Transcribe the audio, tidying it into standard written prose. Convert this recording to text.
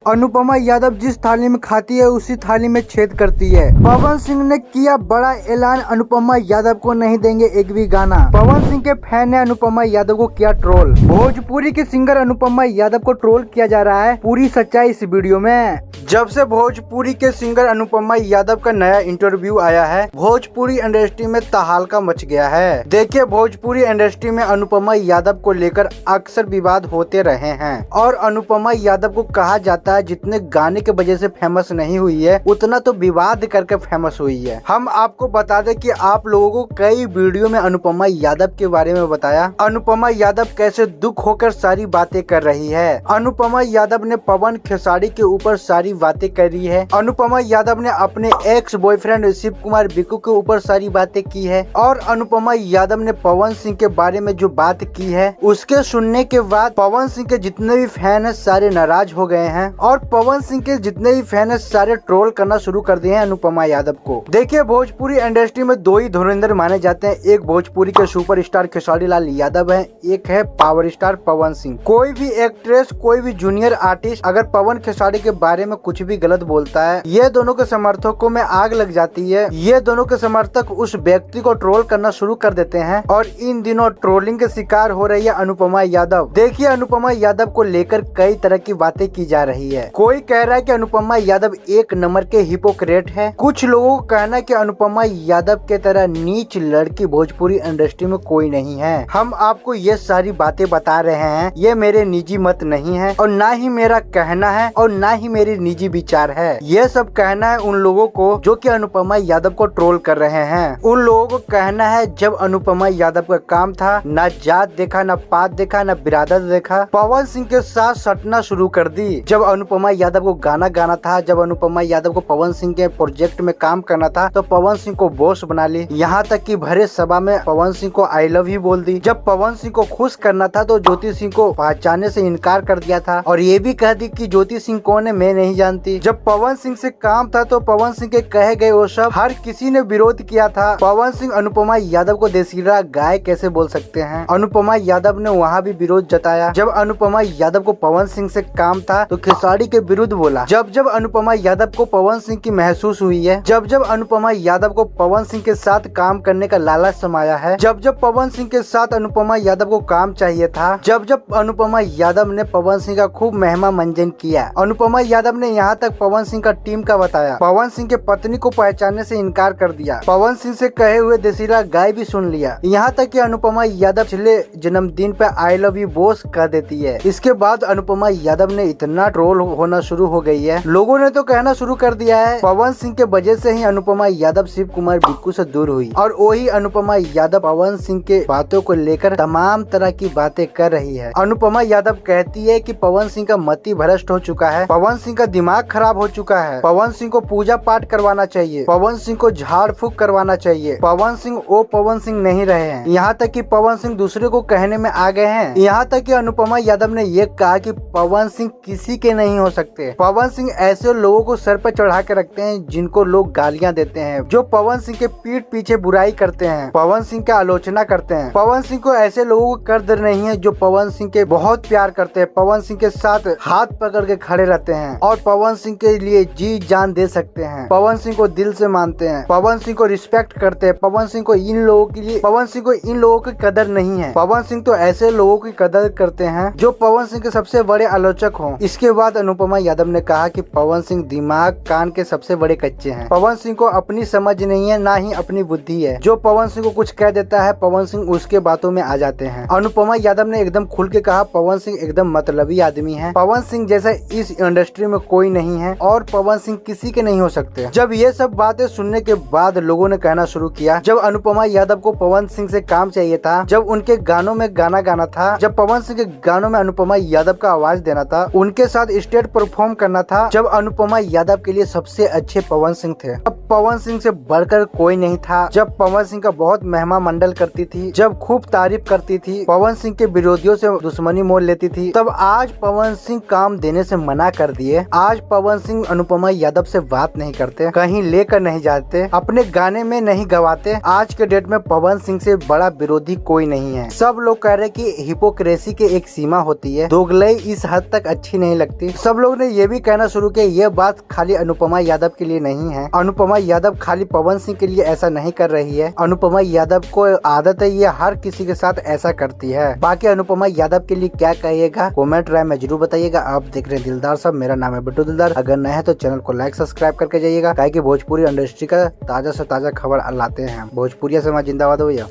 अनुपमा यादव जिस थाली में खाती है उसी थाली में छेद करती है। पवन सिंह ने किया बड़ा ऐलान, अनुपमा यादव को नहीं देंगे एक भी गाना। पवन सिंह के फैन ने अनुपमा यादव को किया ट्रोल। भोजपुरी की सिंगर अनुपमा यादव को ट्रोल किया जा रहा है, पूरी सच्चाई इस वीडियो में। जब से भोजपुरी के सिंगर अनुपमा यादव का नया इंटरव्यू आया है, भोजपुरी इंडस्ट्री में तहलका मच गया है। देखिए, भोजपुरी इंडस्ट्री में अनुपमा यादव को लेकर अक्सर विवाद होते रहे हैं और अनुपमा यादव को कहा जाता है जितने गाने के वजह से फेमस नहीं हुई है उतना तो विवाद करके फेमस हुई है। हम आपको बता दें कि आप लोगों को कई वीडियो में अनुपमा यादव के बारे में बताया, अनुपमा यादव कैसे दुख होकर सारी बातें कर रही है। अनुपमा यादव ने पवन खेसारी के ऊपर सारी बातें करी है। अनुपमा यादव ने अपने एक्स बॉयफ्रेंड शिव कुमार बिक्कू के ऊपर सारी बातें की है और अनुपमा यादव ने पवन सिंह के बारे में जो बात की है उसके सुनने के बाद पवन सिंह के जितने भी फैन है सारे नाराज हो गए हैं और पवन सिंह के जितने भी फैन है सारे ट्रोल करना शुरू कर दिए हैं अनुपमा यादव को। देखिए, भोजपुरी इंडस्ट्री में दो ही धुरंधर माने जाते हैं, एक भोजपुरी के सुपरस्टार खेसारी लाल यादव है, एक है पावर स्टार पवन सिंह। कोई भी एक्ट्रेस, कोई भी जूनियर आर्टिस्ट अगर पवन खेसारी के बारे में कुछ भी गलत बोलता है, ये दोनों के समर्थकों में आग लग जाती है। ये दोनों के समर्थक उस व्यक्ति को ट्रोल करना शुरू कर देते हैं और इन दिनों ट्रोलिंग के शिकार हो रही है अनुपमा यादव। देखिए, अनुपमा यादव को लेकर कई तरह की बातें की जा रही है। कोई कह रहा है कि अनुपमा यादव एक नंबर के हिपोक्रेट है। कुछ लोगों का कहना है कि अनुपमा यादव के तरह नीच लड़की भोजपुरी इंडस्ट्री में कोई नहीं है। हम आपको ये सारी बातें बता रहे हैं, ये मेरे निजी मत नहीं है और ना ही मेरा कहना है और ना ही मेरी निजी विचार है। ये सब कहना है उन लोगों को जो कि अनुपमा यादव को ट्रोल कर रहे हैं। उन लोगों को कहना है जब अनुपमा यादव का काम था, ना जात देखा, ना पात देखा, ना बिरादत देखा, पवन सिंह के साथ सटना शुरू कर दी। जब अनुपमा यादव को गाना गाना था, जब अनुपमा यादव को पवन सिंह के प्रोजेक्ट में काम करना था तो पवन सिंह को बॉस बना ली। यहाँ तक कि भरे सभा में पवन सिंह को आई लव यू बोल दी। जब पवन सिंह को खुश करना था तो ज्योति सिंह को पहचानने से इनकार कर दिया था और ये भी कह दी कि ज्योति सिंह कौन है मैं नहीं जानती। जब पवन सिंह से काम था तो पवन सिंह के कहे गए वो सब हर किसी ने विरोध किया था। पवन सिंह अनुपमा यादव को देसीरा गाय कैसे बोल सकते हैं, अनुपमा यादव ने वहाँ भी विरोध जताया। जब अनुपमा यादव को पवन सिंह से काम था तो खेसारी के विरुद्ध बोला। जब जब अनुपमा यादव को पवन सिंह की महसूस हुई है, जब जब अनुपमा यादव को पवन सिंह के साथ काम करने का लालच समाया है, जब जब पवन सिंह के साथ अनुपमा यादव को काम चाहिए था, जब जब अनुपमा यादव ने पवन सिंह का खूब महिमा मंजन किया। अनुपमा यादव ने यहाँ तक पवन सिंह का टीम का बताया, पवन सिंह के पत्नी को पहचानने से इनकार कर दिया, पवन सिंह से कहे हुए देसीरा गाय भी सुन लिया। यहाँ तक कि अनुपमा यादव पिछले जन्मदिन पे आई लव यू बॉस कह देती है। इसके बाद अनुपमा यादव ने इतना ट्रोल होना शुरू हो गई है, लोगों ने तो कहना शुरू कर दिया है पवन सिंह के वजह से ही अनुपमा यादव शिव कुमार बिक्कू से दूर हुई और वही अनुपमा यादव पवन सिंह के बातों को लेकर तमाम तरह की बातें कर रही है। अनुपमा यादव कहती है कि पवन सिंह का मति भ्रष्ट हो चुका है, पवन सिंह का दिमाग खराब हो चुका है, पवन सिंह को पूजा पाठ करवाना चाहिए, पवन सिंह को झाड़ फूक करवाना चाहिए, पवन सिंह वो पवन सिंह नहीं रहे हैं। यहाँ तक कि पवन सिंह दूसरे को कहने में आ गए हैं। यहाँ तक कि अनुपमा यादव ने ये कहा कि पवन सिंह किसी के नहीं हो सकते। पवन सिंह ऐसे लोगों को सर पर चढ़ा के रखते हैं जिनको लोग गालियां देते हैं, जो पवन सिंह के पीठ पीछे बुराई करते हैं, पवन सिंह का आलोचना करते हैं। पवन सिंह को ऐसे लोगों को कदर नहीं है जो पवन सिंह के बहुत प्यार करते हैं, पवन सिंह के साथ हाथ पकड़ के खड़े रहते हैं और पवन सिंह के लिए जी जान दे सकते हैं, पवन सिंह को दिल से मानते हैं, पवन सिंह को रिस्पेक्ट करते हैं। पवन सिंह को इन लोगों की कदर नहीं है। पवन सिंह तो ऐसे लोगों की कदर करते हैं जो पवन सिंह के सबसे बड़े आलोचक हों। इसके बाद अनुपमा यादव ने कहा कि पवन सिंह दिमाग कान के सबसे बड़े कच्चे हैं, पवन सिंह को अपनी समझ नहीं है ना ही अपनी बुद्धि है। जो पवन सिंह को कुछ कह देता है पवन सिंह उसके बातों में आ जाते हैं। अनुपमा यादव ने एकदम खुल के कहा पवन सिंह एकदम मतलबी आदमी है, पवन सिंह जैसा इस इंडस्ट्री में कोई नहीं है और पवन सिंह किसी के नहीं हो सकते। जब ये सब बातें सुनने के बाद लोगों ने कहना शुरू किया, जब अनुपमा यादव को पवन सिंह से काम चाहिए था, जब उनके गानों में गाना गाना था, जब पवन सिंह के गानों में अनुपमा यादव का आवाज देना था, उनके साथ स्टेज परफॉर्म करना था, जब अनुपमा यादव के लिए सबसे अच्छे पवन सिंह थे। अब पवन सिंह से बढ़कर कोई नहीं था। जब पवन सिंह का बहुत महिमा मंडल करती थी, जब खूब तारीफ करती थी, पवन सिंह के विरोधियों से दुश्मनी मोल लेती थी, तब आज पवन सिंह काम देने से मना कर दिए। आज पवन सिंह अनुपमा यादव से बात नहीं करते, कहीं लेकर नहीं जाते, अपने गाने में नहीं गवाते। आज के डेट में पवन सिंह से बड़ा विरोधी कोई नहीं है। सब लोग कह रहे कि हिपोक्रेसी की एक सीमा होती है, दोगलई इस हद तक अच्छी नहीं लगती। थी। सब लोग ने ये भी कहना शुरू किया ये बात खाली अनुपमा यादव के लिए नहीं है, अनुपमा यादव खाली पवन सिंह के लिए ऐसा नहीं कर रही है, अनुपमा यादव को आदत है, ये हर किसी के साथ ऐसा करती है। बाकी अनुपमा यादव के लिए क्या कहिएगा कमेंट राय में जरूर बताइएगा। आप देख रहे हैं दिलदार साहब, मेरा नाम है बिट्टू दिलदार। अगर नए हैं तो चैनल को लाइक सब्सक्राइब करके जाइएगा, ताकि भोजपुरी इंडस्ट्री का ताजा से ताजा खबर लाते हैं। भोजपुरिया समाज जिंदाबाद हो भैया।